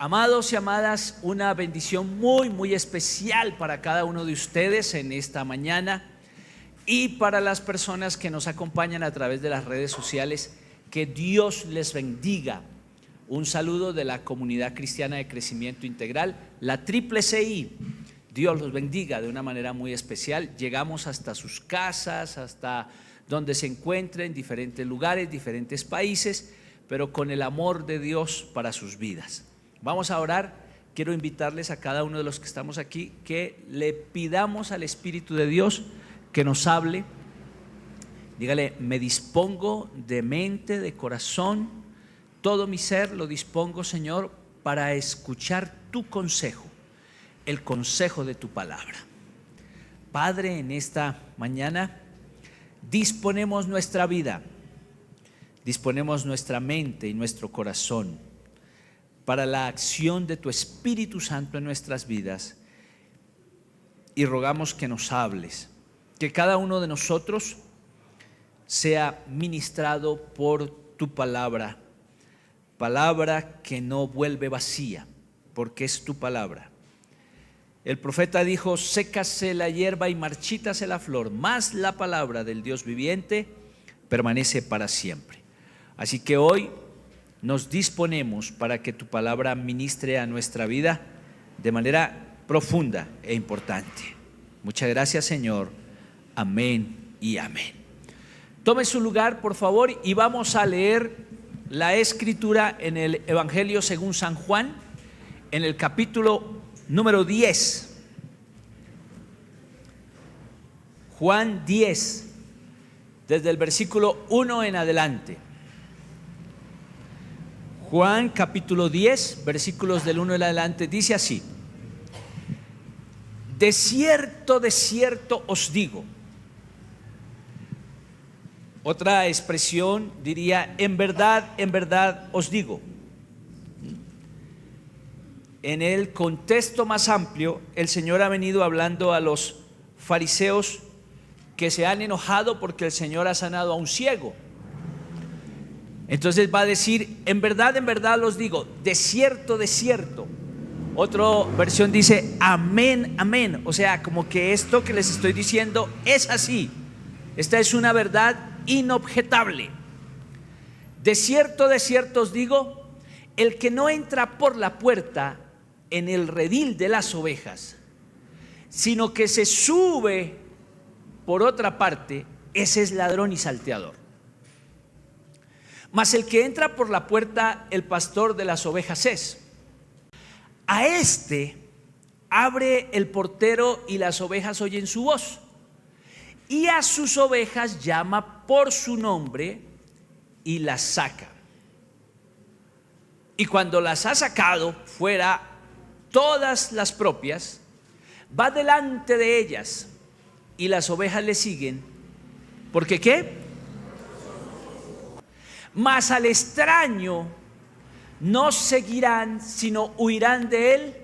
Amados y amadas, una bendición muy especial para cada uno de ustedes en esta mañana y para las personas que nos acompañan a través de las redes sociales. Que Dios les bendiga. Un saludo de la Comunidad Cristiana de Crecimiento Integral, la CCI. Dios los bendiga de una manera muy especial. Llegamos hasta sus casas, hasta donde se encuentren, diferentes lugares, diferentes países, pero con el amor de Dios para sus vidas. Vamos a orar. Quiero invitarles a cada uno de los que estamos aquí que le pidamos al Espíritu de Dios que nos hable. Dígale: me dispongo de mente, de corazón, todo mi ser lo dispongo, Señor, para escuchar tu consejo, el consejo de tu palabra. Padre, en esta mañana disponemos nuestra vida, disponemos nuestra mente y nuestro corazón para la acción de tu Espíritu Santo en nuestras vidas, y rogamos que nos hables, que cada uno de nosotros sea ministrado por tu palabra, palabra que no vuelve vacía, porque es tu palabra. El profeta dijo: sécase la hierba y marchítase la flor, mas la palabra del Dios viviente permanece para siempre. Así que hoy nos disponemos para que tu palabra ministre a nuestra vida de manera profunda e importante. Muchas gracias, Señor. Amén y amén. Tome su lugar, por favor, y vamos a leer la escritura en el Evangelio según San Juan, en el capítulo número 10. Juan 10, desde el versículo 1 en adelante. Juan capítulo 10, versículos del 1 en adelante, dice así: de cierto os digo. Otra expresión diría: en verdad os digo. En el contexto más amplio, el Señor ha venido hablando a los fariseos que se han enojado porque el Señor ha sanado a un ciego. Entonces va a decir: en verdad os digo, de cierto. Otra versión dice: amén. O sea, como que esto que les estoy diciendo es así. Esta es una verdad inobjetable. De cierto os digo, el que no entra por la puerta en el redil de las ovejas, sino que se sube por otra parte, ese es ladrón y salteador. Mas el que entra por la puerta, el pastor de las ovejas es. A este abre el portero y las ovejas oyen su voz. Y a sus ovejas llama por su nombre y las saca. Y cuando las ha sacado fuera, todas las propias, va delante de ellas, y las ovejas le siguen. ¿Porque qué? Mas al extraño no seguirán, sino huirán de él,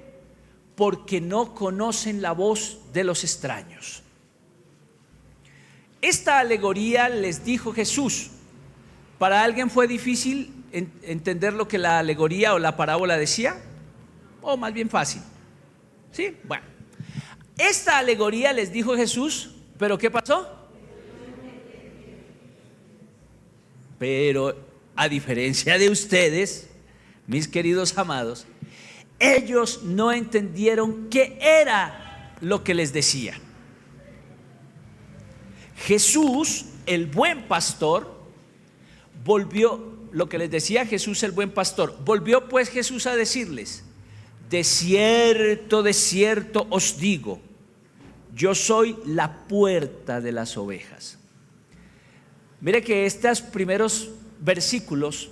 porque no conocen la voz de los extraños. Esta alegoría les dijo Jesús. ¿Para alguien fue difícil entender lo que la alegoría o la parábola decía? O más bien fácil. ¿Sí? Bueno, esta alegoría les dijo Jesús, pero ¿qué pasó? Pero a diferencia de ustedes, mis queridos amados, ellos no entendieron qué era lo que les decía. Jesús, el buen pastor, volvió, lo que les decía Jesús el buen pastor, volvió pues Jesús a decirles: de cierto os digo, yo soy la puerta de las ovejas. Mire que estos primeros versículos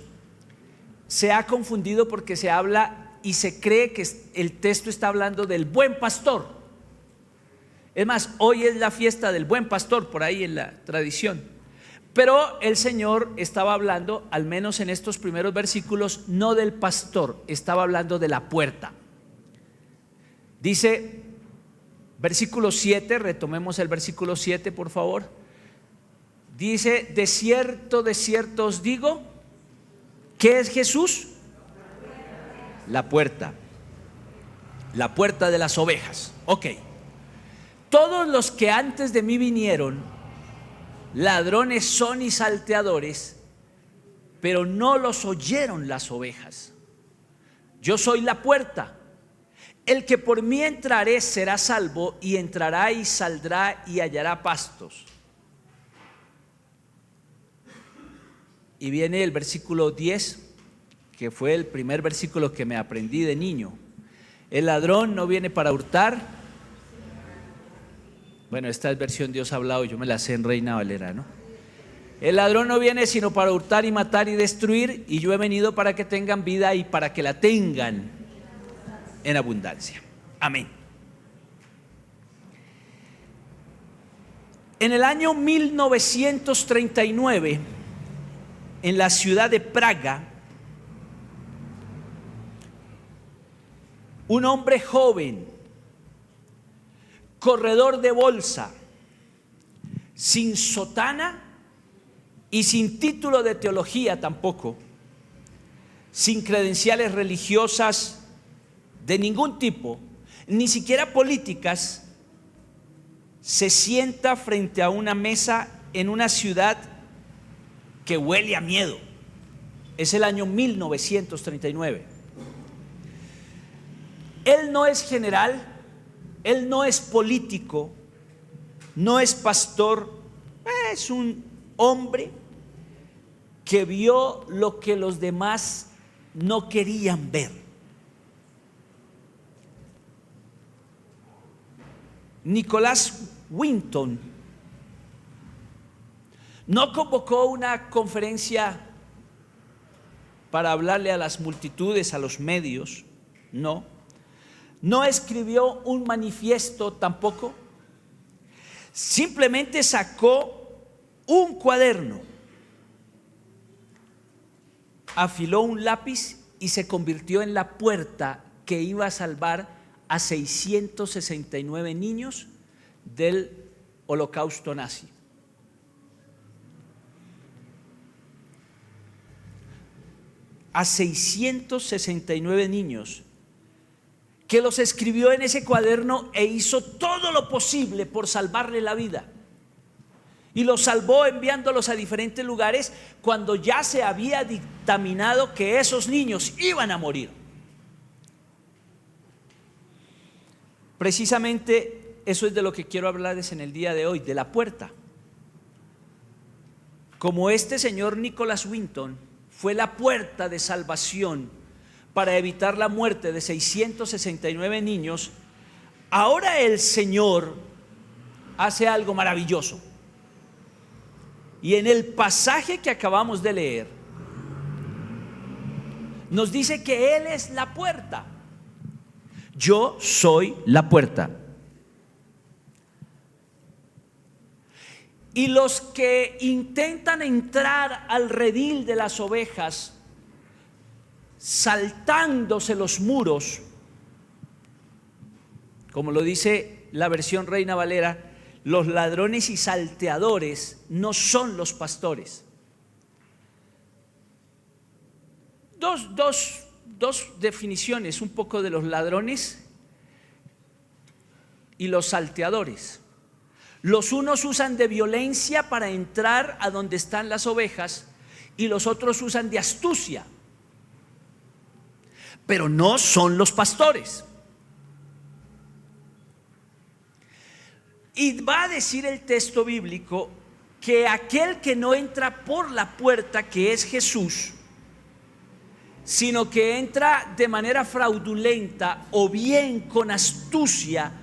se ha confundido porque se habla y se cree que el texto está hablando del buen pastor. Es más, hoy es la fiesta del buen pastor, por ahí en la tradición. Pero el Señor estaba hablando, al menos en estos primeros versículos, no del pastor, estaba hablando de la puerta. Dice, versículo 7, retomemos el versículo 7, por favor. Dice: de cierto os digo. ¿Qué es Jesús? La puerta de las ovejas. Ok. Todos los que antes de mí vinieron, ladrones son y salteadores, pero no los oyeron las ovejas. Yo soy la puerta. El que por mí entrare será salvo, y entrará y saldrá y hallará pastos. Y viene el versículo 10, que fue el primer versículo que me aprendí de niño. El ladrón no viene para hurtar. Bueno, esta es versión Dios ha hablado, yo me la sé en Reina Valera, ¿no? El ladrón no viene sino para hurtar y matar y destruir, y yo he venido para que tengan vida y para que la tengan en abundancia. Amén. En el año 1939, en la ciudad de Praga, un hombre joven, corredor de bolsa, sin sotana y sin título de teología tampoco, sin credenciales religiosas de ningún tipo, ni siquiera políticas, se sienta frente a una mesa en una ciudad que huele a miedo. Es el año 1939. Él no es general, él no es político, no es pastor, es un hombre que vio lo que los demás no querían ver. Nicholas Winton no convocó una conferencia para hablarle a las multitudes, a los medios, no escribió un manifiesto tampoco, simplemente sacó un cuaderno, afiló un lápiz y se convirtió en la puerta que iba a salvar a 669 niños del holocausto nazi. A 669 niños que los escribió en ese cuaderno e hizo todo lo posible por salvarle la vida. Y los salvó enviándolos a diferentes lugares cuando ya se había dictaminado que esos niños iban a morir. Precisamente eso es de lo que quiero hablarles en el día de hoy, de la puerta. Como este señor Nicholas Winton fue la puerta de salvación para evitar la muerte de 669 niños, ahora el Señor hace algo maravilloso. Y en el pasaje que acabamos de leer, nos dice que Él es la puerta. Yo soy la puerta. Y los que intentan entrar al redil de las ovejas, saltándose los muros, como lo dice la versión Reina Valera, los ladrones y salteadores no son los pastores. Dos definiciones un poco de los ladrones y los salteadores. Los unos usan de violencia para entrar a donde están las ovejas y los otros usan de astucia, pero no son los pastores. Y va a decir el texto bíblico que aquel que no entra por la puerta, que es Jesús, sino que entra de manera fraudulenta o bien con astucia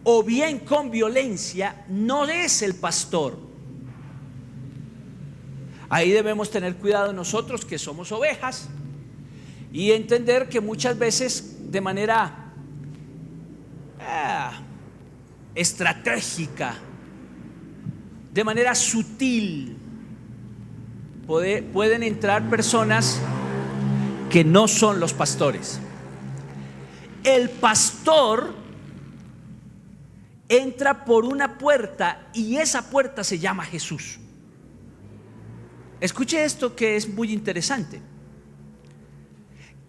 o bien con violencia, no es el pastor. Ahí debemos tener cuidado nosotros que somos ovejas y entender que muchas veces de manera estratégica, de manera sutil, pueden entrar personas que no son los pastores. El pastor entra por una puerta y esa puerta se llama Jesús. Escuche esto que es muy interesante.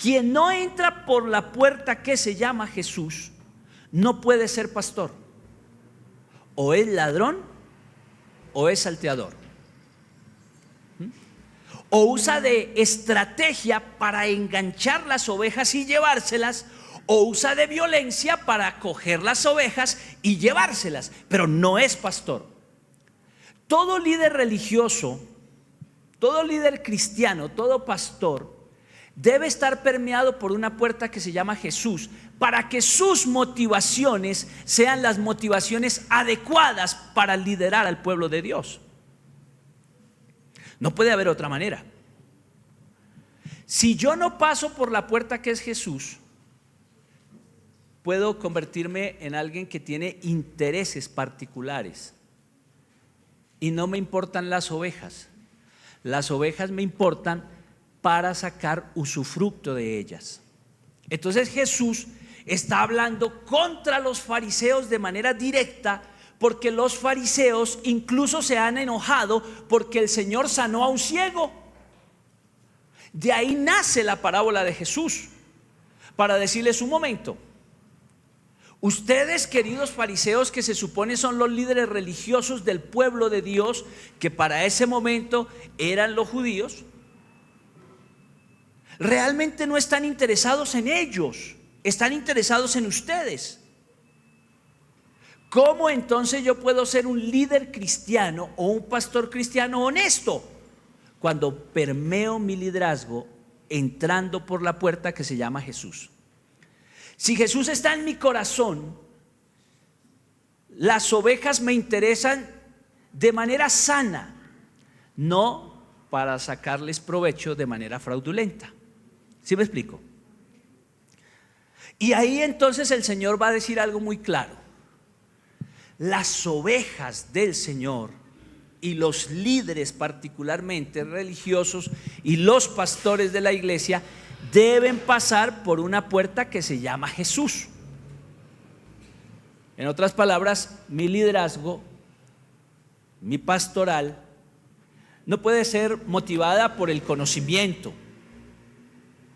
quien no entra por la puerta que se llama Jesús, no puede ser pastor. O es ladrón o es salteador. O usa de estrategia para enganchar las ovejas y llevárselas, o usa de violencia para coger las ovejas y llevárselas, pero no es pastor. Todo líder religioso, todo líder cristiano, todo pastor debe estar permeado por una puerta que se llama Jesús, para que sus motivaciones sean las motivaciones adecuadas para liderar al pueblo de Dios. No puede haber otra manera. Si yo no paso por la puerta que es Jesús, puedo convertirme en alguien que tiene intereses particulares y no me importan las ovejas. Las ovejas me importan para sacar usufructo de ellas. Entonces Jesús está hablando contra los fariseos de manera directa, porque los fariseos incluso se han enojado porque el Señor sanó a un ciego. De ahí nace la parábola de Jesús, para decirles: un momento, ustedes, queridos fariseos, que se supone son los líderes religiosos del pueblo de Dios, que para ese momento eran los judíos, realmente no están interesados en ellos, están interesados en ustedes. ¿Cómo entonces yo puedo ser un líder cristiano o un pastor cristiano honesto? Cuando permeo mi liderazgo entrando por la puerta que se llama Jesús. Si Jesús está en mi corazón, las ovejas me interesan de manera sana, no para sacarles provecho de manera fraudulenta. ¿Sí me explico? Y ahí entonces el Señor va a decir algo muy claro: las ovejas del Señor y los líderes particularmente religiosos y los pastores de la iglesia deben pasar por una puerta que se llama Jesús. En otras palabras, mi liderazgo, mi pastoral, no puede ser motivada por el conocimiento.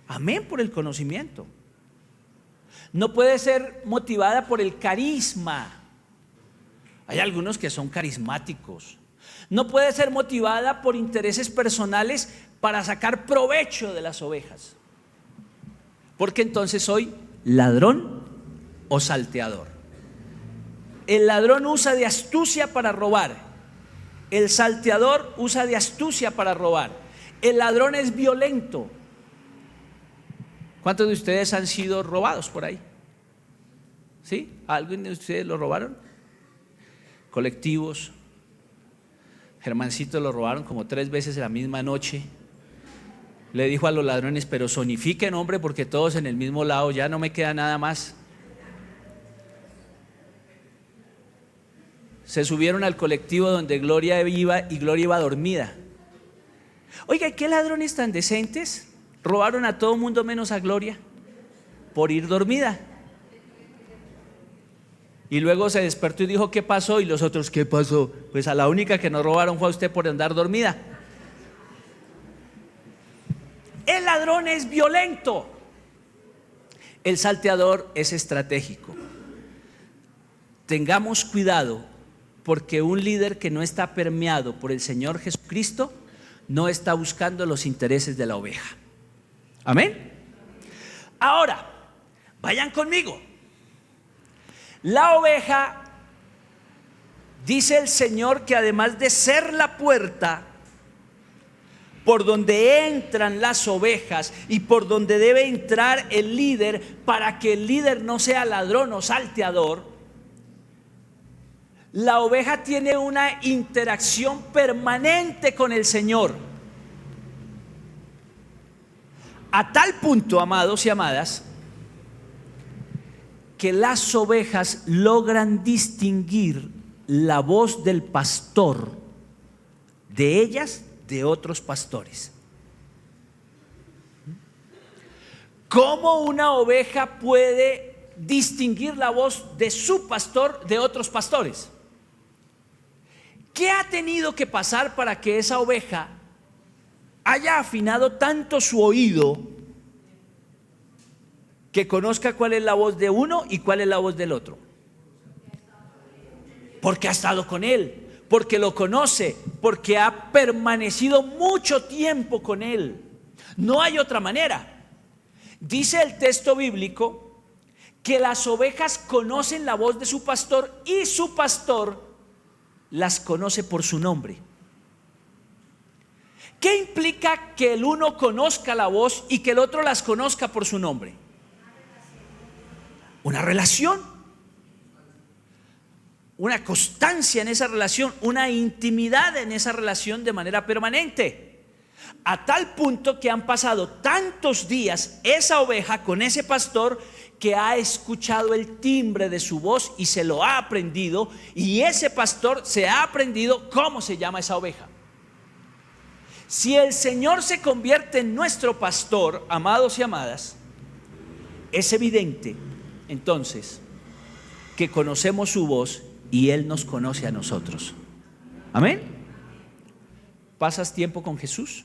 Amén, por el conocimiento. No puede ser motivada por el carisma. Hay algunos que son carismáticos. No puede ser motivada por intereses personales para sacar provecho de las ovejas, porque entonces soy ladrón o salteador. El ladrón usa de astucia para robar. El salteador usa de astucia para robar. El ladrón es violento. ¿Cuántos de ustedes han sido robados por ahí? ¿Sí? ¿Alguien de ustedes lo robaron? Colectivos. Germancito lo robaron como 3 veces en la misma noche. Le dijo a los ladrones: pero sonifiquen, hombre, porque todos en el mismo lado, ya no me queda nada más. Se subieron al colectivo donde Gloria iba y Gloria iba dormida. Oiga, ¿qué ladrones tan decentes? Robaron a todo mundo menos a Gloria por ir dormida. Y luego se despertó y dijo: ¿qué pasó? Y los otros: ¿qué pasó? Pues a la única que nos robaron fue a usted por andar dormida. El ladrón es violento. El salteador es estratégico. Tengamos cuidado, porque un líder que no está permeado por el Señor Jesucristo no está buscando los intereses de la oveja. Amén. Ahora, vayan conmigo. La oveja, dice el Señor, que además de ser la puerta por donde entran las ovejas y por donde debe entrar el líder, para que el líder no sea ladrón o salteador, la oveja tiene una interacción permanente con el Señor. A tal punto, amados y amadas, que las ovejas logran distinguir la voz del pastor de ellas de otros pastores. ¿Cómo una oveja puede distinguir la voz de su pastor de otros pastores? ¿Qué ha tenido que pasar para que esa oveja haya afinado tanto su oído Que conozca cuál es la voz de uno y cuál es la voz del otro. Porque ha estado con él, porque lo conoce, porque ha permanecido mucho tiempo con él. No hay otra manera. Dice el texto bíblico que las ovejas conocen la voz de su pastor y su pastor las conoce por su nombre. ¿Qué implica que el uno conozca la voz y que el otro las conozca por su nombre? Una relación, una constancia en esa relación, una intimidad en esa relación de manera permanente, a tal punto que han pasado tantos días esa oveja con ese pastor que ha escuchado el timbre de su voz y se lo ha aprendido, y ese pastor se ha aprendido cómo se llama esa oveja. Si el Señor se convierte en nuestro pastor, amados y amadas, es evidente entonces que conocemos su voz y Él nos conoce a nosotros. Amén. ¿Pasas tiempo con Jesús?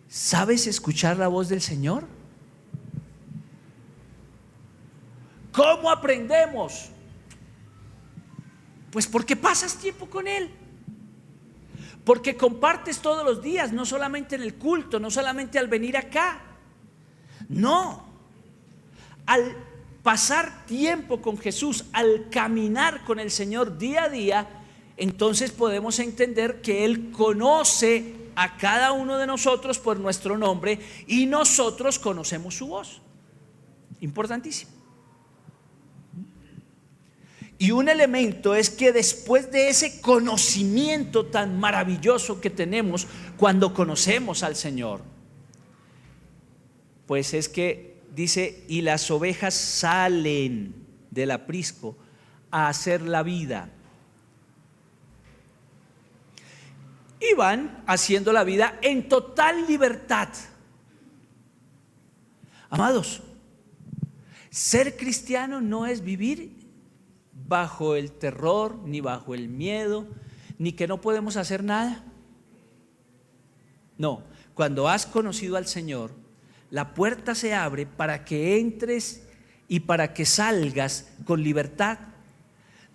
¿Sabes escuchar la voz del Señor? ¿Cómo aprendemos? Pues porque pasas tiempo con Él. Porque compartes todos los días, no solamente en el culto, no solamente al venir acá. No, al pasar tiempo con Jesús, al caminar con el Señor día a día, entonces podemos entender que Él conoce a cada uno de nosotros por nuestro nombre y nosotros conocemos su voz. Importantísimo. Y un elemento es que después de ese conocimiento tan maravilloso que tenemos cuando conocemos al Señor, pues es que dice, y las ovejas salen del aprisco a hacer la vida. Y van haciendo la vida en total libertad. Amados, ser cristiano no es vivir bajo el terror, ni bajo el miedo, ni que no podemos hacer nada. No, cuando has conocido al Señor, la puerta se abre para que entres y para que salgas con libertad.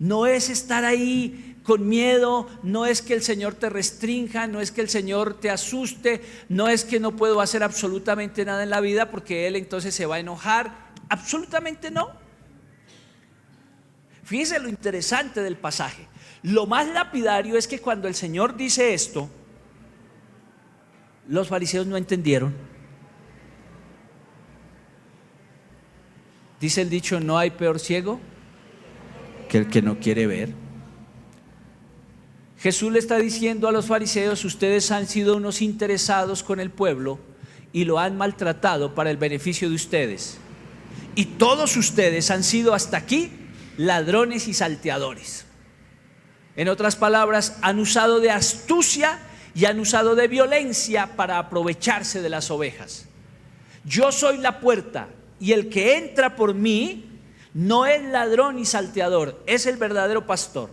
No es estar ahí con miedo, no es que el Señor te restrinja, no es que el Señor te asuste, no es que no puedo hacer absolutamente nada en la vida porque Él entonces se va a enojar. Absolutamente no. Fíjese lo interesante del pasaje. Lo más lapidario es que cuando el Señor dice esto, los fariseos no entendieron. Dice el dicho, no hay peor ciego que el que no quiere ver. Jesús le está diciendo a los fariseos, ustedes han sido unos interesados con el pueblo y lo han maltratado para el beneficio de ustedes. Y todos ustedes han sido hasta aquí ladrones y salteadores. En otras palabras, han usado de astucia y han usado de violencia para aprovecharse de las ovejas. Yo soy la puerta y el que entra por mí no es ladrón y salteador, es el verdadero pastor.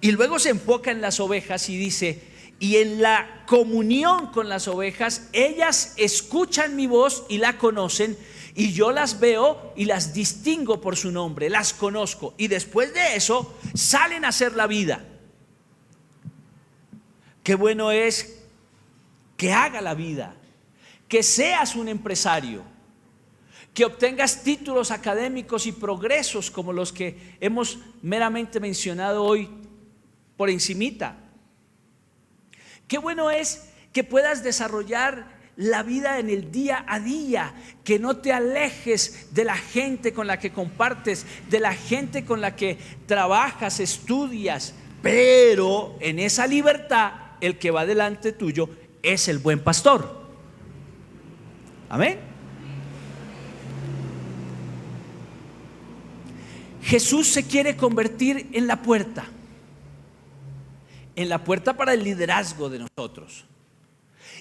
Y luego se enfoca en las ovejas y dice, y en la comunión con las ovejas, ellas escuchan mi voz y la conocen, y yo las veo y las distingo por su nombre, las conozco, y después de eso salen a hacer la vida. Qué bueno es que haga la vida, que seas un empresario, que obtengas títulos académicos y progresos como los que hemos meramente mencionado hoy por encimita. Qué bueno es que puedas desarrollar la vida en el día a día, que no te alejes de la gente con la que compartes, de la gente con la que trabajas, estudias, pero en esa libertad el que va delante tuyo es el buen pastor. Amén. Jesús se quiere convertir en la puerta para el liderazgo de nosotros,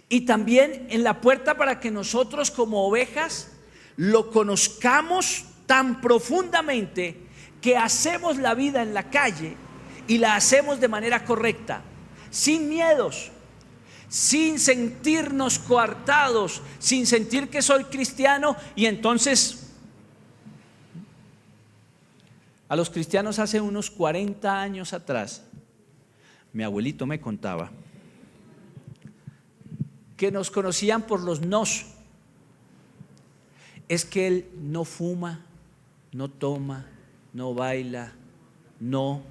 y también en la puerta para que nosotros como ovejas lo conozcamos tan profundamente que hacemos la vida en la calle y la hacemos de manera correcta, sin miedos, sin sentirnos coartados, sin sentir que soy cristiano. Y entonces, a los cristianos hace unos 40 años atrás, mi abuelito me contaba que nos conocían por los nos. Es que él no fuma, no toma, no baila, no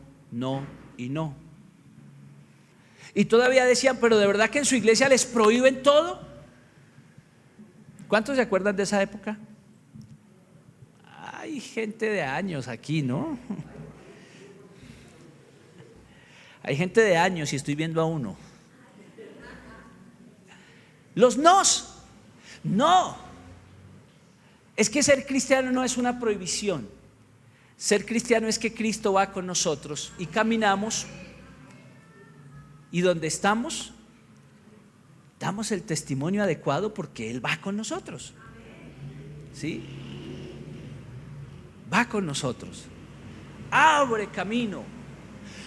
y no. Y todavía decían, pero ¿de verdad que en su iglesia les prohíben todo? ¿Cuántos se acuerdan de esa época? Hay gente de años aquí, ¿no? Hay gente de años y estoy viendo a uno. Los nos. No. Es que ser cristiano no es una prohibición. Ser cristiano es que Cristo va con nosotros y caminamos, y donde estamos damos el testimonio adecuado porque Él va con nosotros. ¿Sí? Va con nosotros. Abre camino.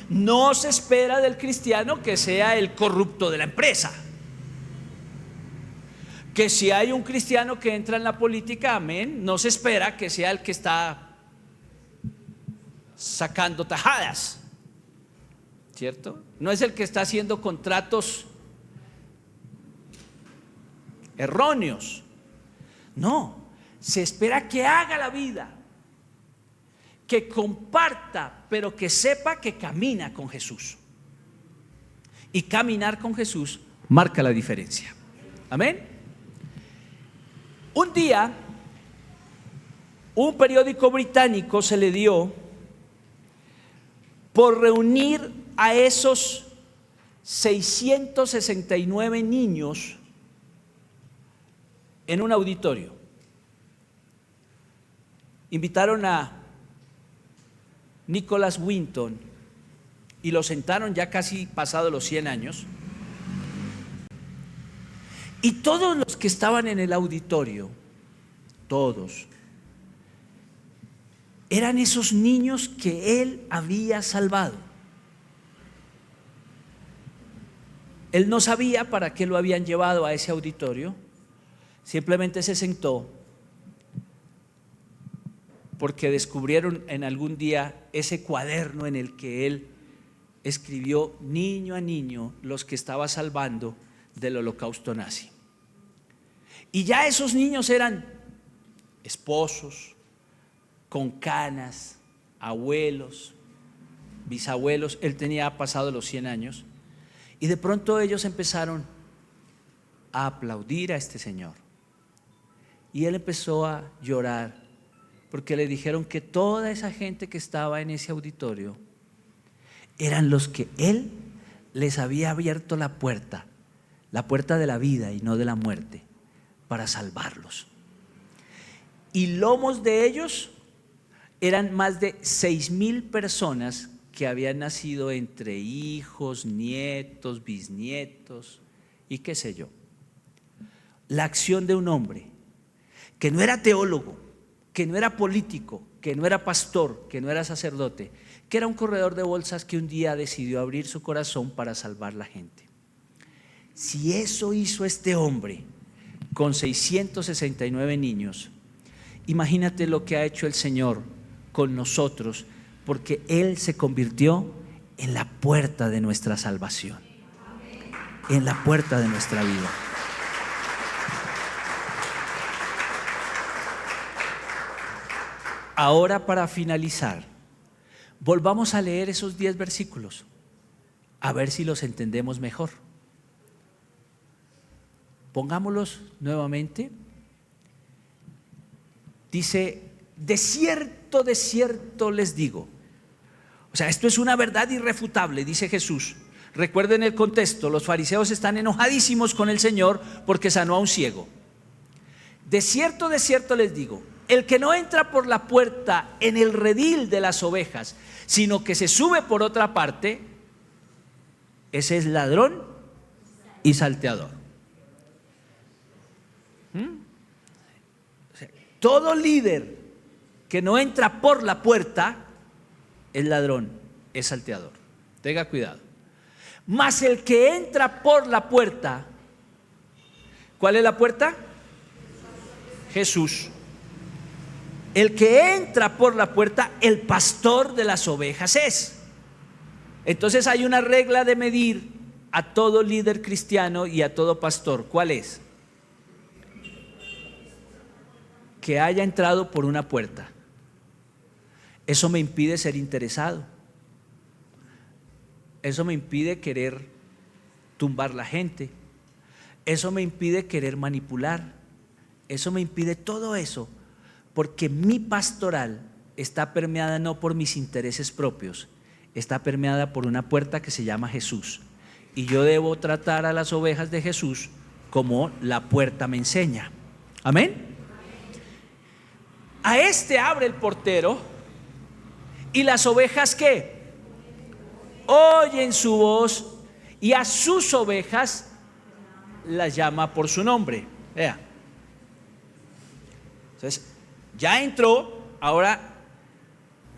No se espera del cristiano que sea el corrupto de la empresa. Que si hay un cristiano que entra en la política, amén, no se espera que sea el que está sacando tajadas, ¿cierto? No es el que está haciendo contratos erróneos. No, se espera que haga la vida, que comparta, pero que sepa que camina con Jesús. Y caminar con Jesús marca la diferencia. Amén. Un día, un periódico británico se le dio por reunir a esos 669 niños en un auditorio. Invitaron a Nicholas Winton y lo sentaron ya casi pasados los 100 años. Y todos los que estaban en el auditorio, todos, eran esos niños que él había salvado. Él no sabía para qué lo habían llevado a ese auditorio, simplemente se sentó porque descubrieron en algún día ese cuaderno en el que él escribió niño a niño los que estaba salvando del holocausto nazi. Y ya esos niños eran esposos, con canas, abuelos, bisabuelos. Él tenía pasado los 100 años. Y de pronto ellos empezaron a aplaudir a este señor. Y él empezó a llorar porque le dijeron que toda esa gente que estaba en ese auditorio eran los que él les había abierto la puerta de la vida y no de la muerte, para salvarlos. Y lomos de ellos eran más de 6,000 personas que habían nacido entre hijos, nietos, bisnietos y qué sé yo. La acción de un hombre que no era teólogo, que no era político, que no era pastor, que no era sacerdote, que era un corredor de bolsas que un día decidió abrir su corazón para salvar la gente. Si eso hizo este hombre con 669 niños, imagínate lo que ha hecho el Señor con nosotros, porque Él se convirtió en la puerta de nuestra salvación, en la puerta de nuestra vida. Ahora, para finalizar, volvamos a leer esos 10 versículos, a ver si los entendemos mejor. Pongámoslos nuevamente. Dice: de cierto les digo. O sea, esto es una verdad irrefutable, dice Jesús. Recuerden el contexto: los fariseos están enojadísimos con el Señor porque sanó a un ciego. De cierto les digo, el que no entra por la puerta en el redil de las ovejas, sino que se sube por otra parte, ese es ladrón y salteador. O sea, todo líder que no entra por la puerta es ladrón, es salteador. Tenga cuidado. Mas el que entra por la puerta, ¿cuál es la puerta? Jesús. El que entra por la puerta, el pastor de las ovejas es. Entonces hay una regla de medir a todo líder cristiano y a todo pastor. ¿Cuál es? Que haya entrado por una puerta. Eso me impide ser interesado. Eso me impide querer tumbar la gente. Eso me impide querer manipular. Eso me impide todo eso, porque mi pastoral está permeada no por mis intereses propios, está permeada por una puerta que se llama Jesús. Y yo debo tratar a las ovejas de Jesús como la puerta me enseña. Amén. A este abre el portero y las ovejas ¿qué? Oyen su voz y a sus ovejas las llama por su nombre. Vea. Entonces, ya entró, ahora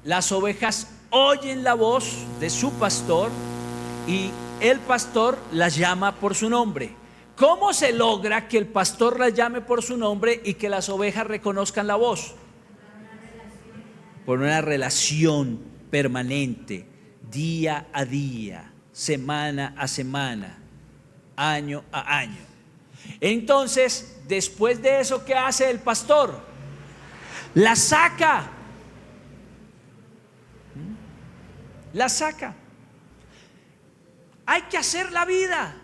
las ovejas oyen la voz de su pastor y el pastor las llama por su nombre. ¿Cómo se logra que el pastor las llame por su nombre y que las ovejas reconozcan la voz? Por una relación permanente, día a día, semana a semana, año a año. Entonces, después de eso, ¿qué hace el pastor? La saca. La saca. Hay que hacer la vida.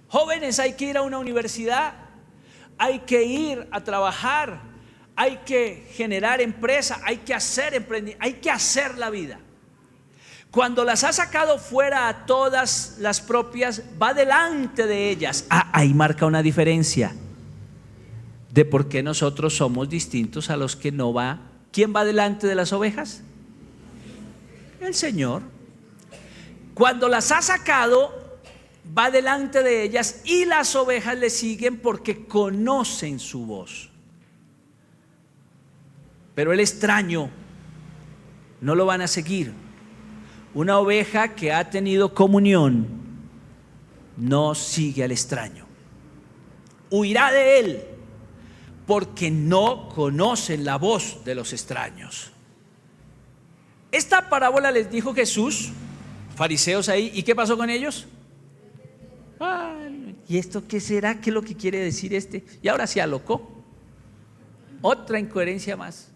Jóvenes, hay que ir a una universidad, hay que ir a trabajar, hay que generar empresa, hay que hacer emprendimiento, hay que hacer la vida. Cuando las ha sacado fuera a todas las propias, va delante de ellas. Ahí marca una diferencia de por qué nosotros somos distintos a los que no va. ¿Quién va delante de las ovejas? El Señor. Cuando las ha sacado, va delante de ellas y las ovejas le siguen porque conocen su voz. Pero el extraño no lo van a seguir. Una oveja que ha tenido comunión no sigue al extraño. Huirá de él porque no conocen la voz de los extraños. Esta parábola les dijo Jesús, fariseos ahí, ¿y qué pasó con ellos? ¿Y esto qué será? ¿Qué es lo que quiere decir este? Y ahora se alocó. Otra incoherencia más.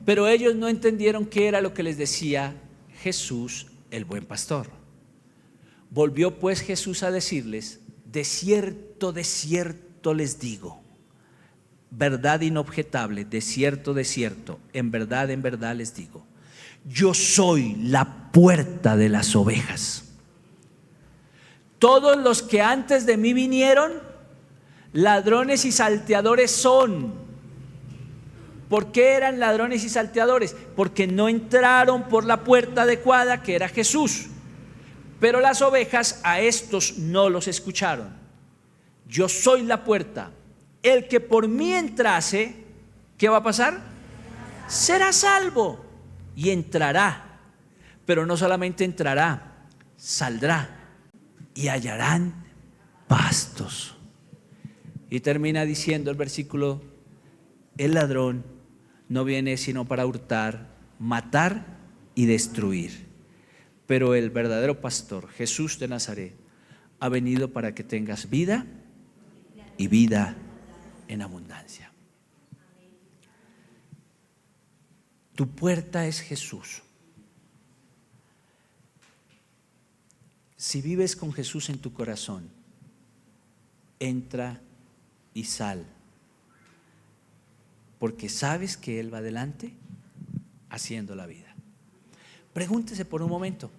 Pero ellos no entendieron qué era lo que les decía Jesús, el buen pastor. Volvió pues Jesús a decirles: de cierto les digo, verdad inobjetable, de cierto, en verdad les digo, yo soy la puerta de las ovejas. Todos los que antes de mí vinieron, ladrones y salteadores son. ¿Por qué eran ladrones y salteadores? Porque no entraron por la puerta adecuada, que era Jesús. Pero las ovejas a estos no los escucharon. Yo soy la puerta. El que por mí entrase, ¿qué va a pasar? Será salvo y entrará. Pero no solamente entrará, saldrá y hallarán pastos. Y termina diciendo el versículo: el ladrón no viene sino para hurtar, matar y destruir. Pero el verdadero pastor, Jesús de Nazaret, ha venido para que tengas vida y vida en abundancia. Tu puerta es Jesús. Si vives con Jesús en tu corazón, entra y sal, porque sabes que Él va adelante haciendo la vida. Pregúntese por un momento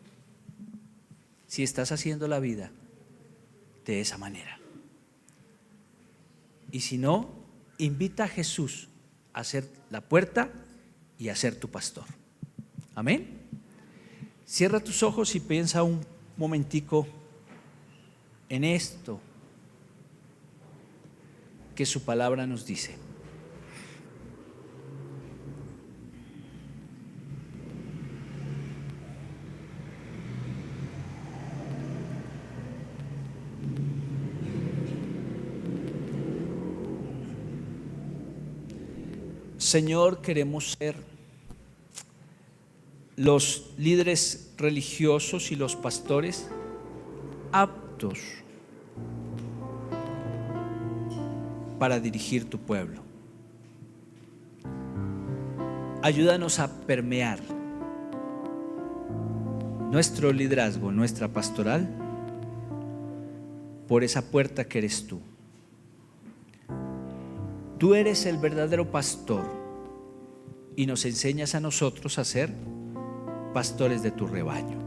si estás haciendo la vida de esa manera. Y si no, invita a Jesús a ser la puerta y a ser tu pastor. Amén. Cierra tus ojos y piensa un momentico en esto que su palabra nos dice. Señor, queremos ser los líderes religiosos y los pastores aptos para dirigir tu pueblo. Ayúdanos a permear nuestro liderazgo, nuestra pastoral, por esa puerta que eres tú. Tú eres el verdadero pastor y nos enseñas a nosotros a ser pastores de tu rebaño.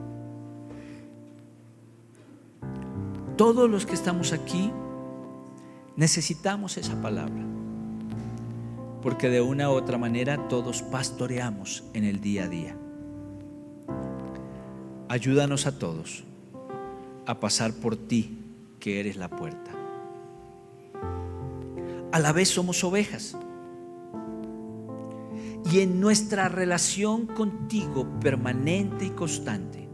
Todos los que estamos aquí necesitamos esa palabra, porque de una u otra manera todos pastoreamos en el día a día. Ayúdanos a todos a pasar por ti, que eres la puerta. A la vez somos ovejas, y en nuestra relación contigo permanente y constante,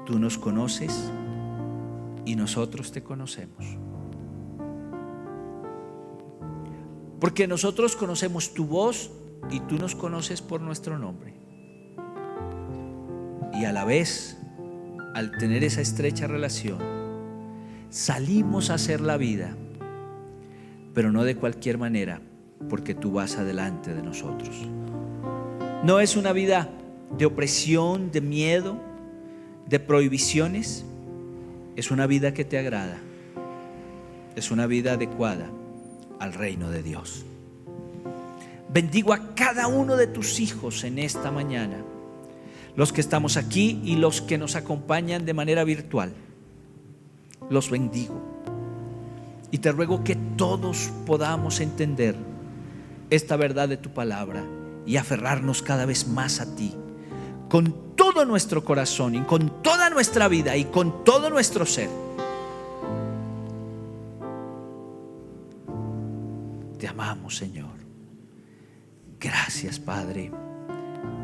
tú nos conoces y nosotros te conocemos. Porque nosotros conocemos tu voz y tú nos conoces por nuestro nombre. Y a la vez, al tener esa estrecha relación, salimos a hacer la vida, pero no de cualquier manera, porque tú vas adelante de nosotros. No es una vida de opresión, de miedo, de prohibiciones. Es una vida que te agrada. Es una vida adecuada al reino de Dios. Bendigo a cada uno de tus hijos en esta mañana, los que estamos aquí y los que nos acompañan de manera virtual. Los bendigo y te ruego que todos podamos entender esta verdad de tu palabra y aferrarnos cada vez más a ti, con todo nuestro corazón y con toda nuestra vida y con todo nuestro ser. Te amamos, Señor. Gracias, Padre.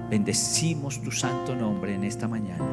Bendecimos tu santo nombre en esta mañana.